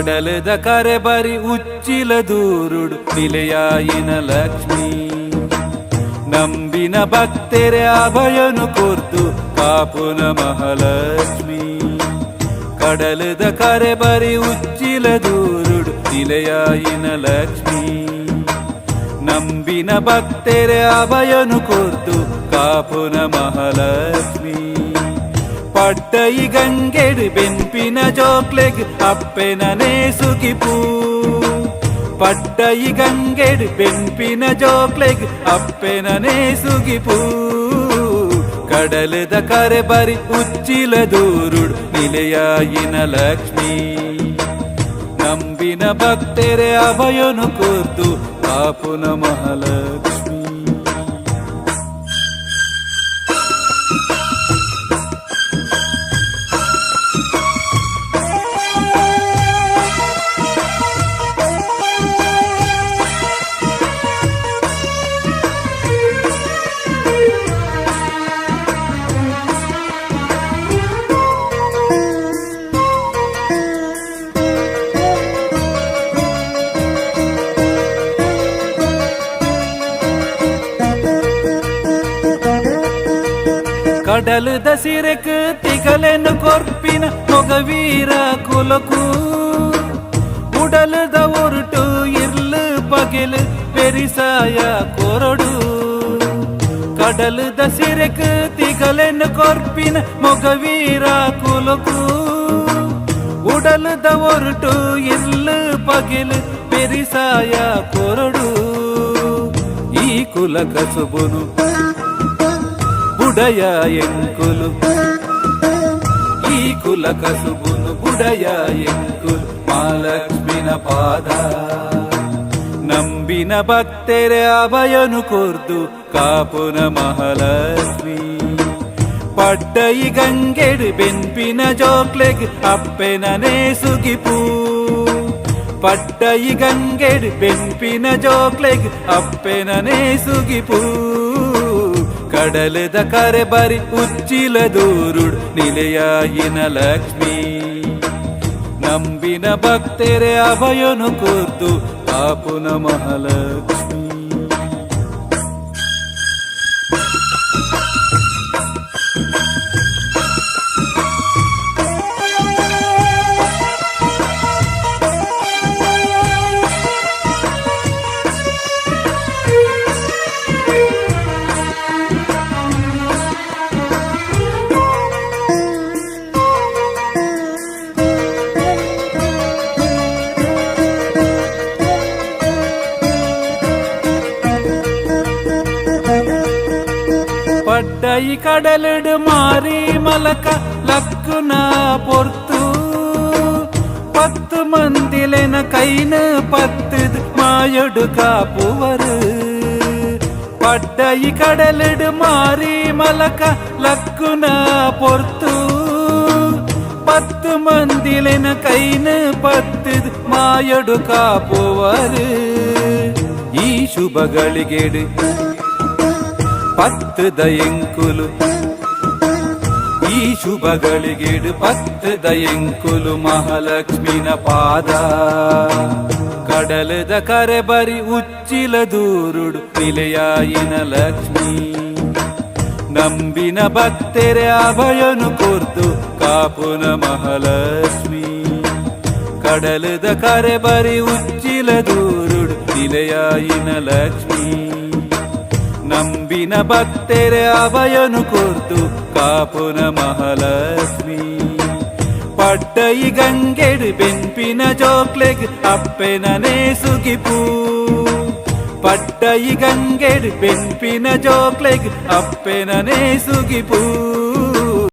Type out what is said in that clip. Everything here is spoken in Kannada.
ಕಡಲದ ಕರೆ ಬರಿ ಉಚ್ಚಿಲ ದೂರುಡು ನಿಲೆಯಾಯಿನ ಲಕ್ಷ್ಮೀ ನಂಬಿನ ಭಕ್ತೆರೆ ಅಭಯನು ಕೊರ್ದು ಕಾಪುನ ಮಹಾಲಕ್ಷ್ಮಿ ಕಡಲದ ಕರೆ ಬರಿ ಉಚ್ಚಿಲ ದೂರುಡು ನಿಲೆಯಾಯಿನ ಲಕ್ಷ್ಮೀ ನಂಬಿನ ಭಕ್ತೆರೆ ಅಭಯನು ಕೊರ್ದು ಕಾಪುನ ಮಹಾಲಕ್ಷ್ಮಿ ಪಡ್ಡೈ ಗಂಗೆಡು ಬೆಂಪಿನ ಜೋಕ್ಲೆಗ್ ಅಪ್ಪೆನನೇ ಸುಗಿಪೂ ಪಡ್ಡೈ ಗಂಗೆಡು ಬೆಂಪಿನ ಜೋಕ್ಲೆಗ್ ಅಪ್ಪೆನನೇ ಸುಗಿಪೂ ಕಡಲದ ಕರೆ ಬರಿ ಉಚ್ಚಿಲ ದೂರುಡು ನಿಲೆಯಾಯಿನ ಲಕ್ಷ್ಮೀ ನಂಬಿನ ಭಕ್ತೆರೆ ಅಭಯನು ಕೊರ್ದು ಕಾಪುನ ಮಹಾಲಕ್ಷ್ಮಿ ಕಡಲದ ಸಿರೆಕ್ ತಿಗಲೆನು ಕೊರ್ಪಿನ ಮೊಗವೀರ ಕುಲಕು ಉಡಲದ ಒರುಟು ಇರ್ಲು ಪಗೆಲು ಪೆರಿಸಾಯ ಕೊರಡು ಕಡಲದ ಸಿರೆಕ್ ತಿಗಲೆನು ಕೊರ್ಪಿನ ಮೊಗವೀರ ಕುಲಕು ಉಡಲದ ಒರುಟು ಇರ್ಲು ಪಗೆಲು ಪೆರಿಸಾಯ ಕೊರಡು ಈ ಕುಲ ಕಸುಬುನು ಬುಡಯ ಎಂಕುಲು ಈ ಕುಲ ಕಸುಬುನು ಬುಡಯ ಎಂಕುಲು ಮಹಾಲಕ್ಷ್ಮಿನ ಪಾದ ನಂಬಿನ ಭಕ್ತೆರೆ ಅಭಯನು ಕೊರ್ದು ಕಾಪುನ ಮಹಾಲಕ್ಷ್ಮಿ ಪಡ್ಡೈ ಗಂಗೆಡು ಬೆಂಪಿನ ಜೋಕ್ಲೆಗ್ ಅಪ್ಪೆನನೇ ಸುಗಿಪೂ ಪಡ್ಡೈ ಗಂಗೆಡು ಬೆಂಪಿನ ಜೋಕ್ಲೆಗ್ ಅಪ್ಪೆನನೇ ಸುಗಿಪೂ ಕಡಲದ ಕರೆ ಬರಿ ಉಚ್ಚಿಲ ದೂರುಡು ನಿಲೆಯಾಯಿನ ಲಕ್ಷ್ಮೀ ನಂಬಿನ ಭಕ್ತೆರೆ ಅಭಯನು ಕೊರ್ದು ಕಾಪುನ ಮಹಾಲಕ್ಷ್ಮಿ ಪಡ್ಡೈ ಕಡಲಡು ಮಾರಿ ಮಲಕ ಲಕ್ಕುನ ಪೊರ್ತು ಪತ್ತು ಮಂದಿಲೆನ ಕೈನ ಪತ್ತದು ಮಾಯೊಡು ಕಾಪುವರು ಪಡ್ಡೈ ಕಡಲಡು ಮಾರಿ ಮಲಕ ಲಕ್ಕುನ ಪೊರ್ತು ಪತ್ತು ಮಂದಿಲೆನ ಕೈನ ಪತ್ತದು ಮಾಯೊಡು ಕಾಪುವರು ಈ ಶುಭಗಳಿಗೆಡು ಪತ್ತದ ಎಂಕುಲು ಈ ಶುಭಗಳಿಗೆಡು ಪತ್ತದ ಎಂಕುಲು ಮಹಾಲಕ್ಷ್ಮಿನ ಪಾದ ಕಡಲದ ಕರೆ ಬರಿ ಉಚ್ಚಿಲ ದೂರುಡು ನಿಲೆಯಾಯಿನ ಲಕ್ಷ್ಮೀ ನಂಬಿನ ಭಕ್ತೆರೆ ಅಭಯನು ಕೊರ್ದು ಕಾಪುನ ಮಹಾಲಕ್ಷ್ಮಿ ಕಡಲದ ಕರೆ ಬರಿ ಉಚ್ಚಿಲ ದೂರುಡು ನಿಲೆಯಾಯಿನ ಲಕ್ಷ್ಮೀ ನಂಬಿನ ಭಕ್ತೆರೆ ಅಭಯನು ಕೊರ್ದು ಕಾಪುನ ಮಹಾಲಕ್ಷ್ಮಿ ಪಡ್ಡೈ ಗಂಗೆಡು ಬೆಂಪಿನ ಜೋಕ್ಲೆಗ್ ಅಪ್ಪೆನನೇ ಸುಗಿಪೂ ಪಡ್ಡೈ ಗಂಗೆಡು ಬೆಂಪಿನ ಜೋಕ್ಲೆಗ್ ಅಪ್ಪೆನನೇ ಸುಗಿಪೂ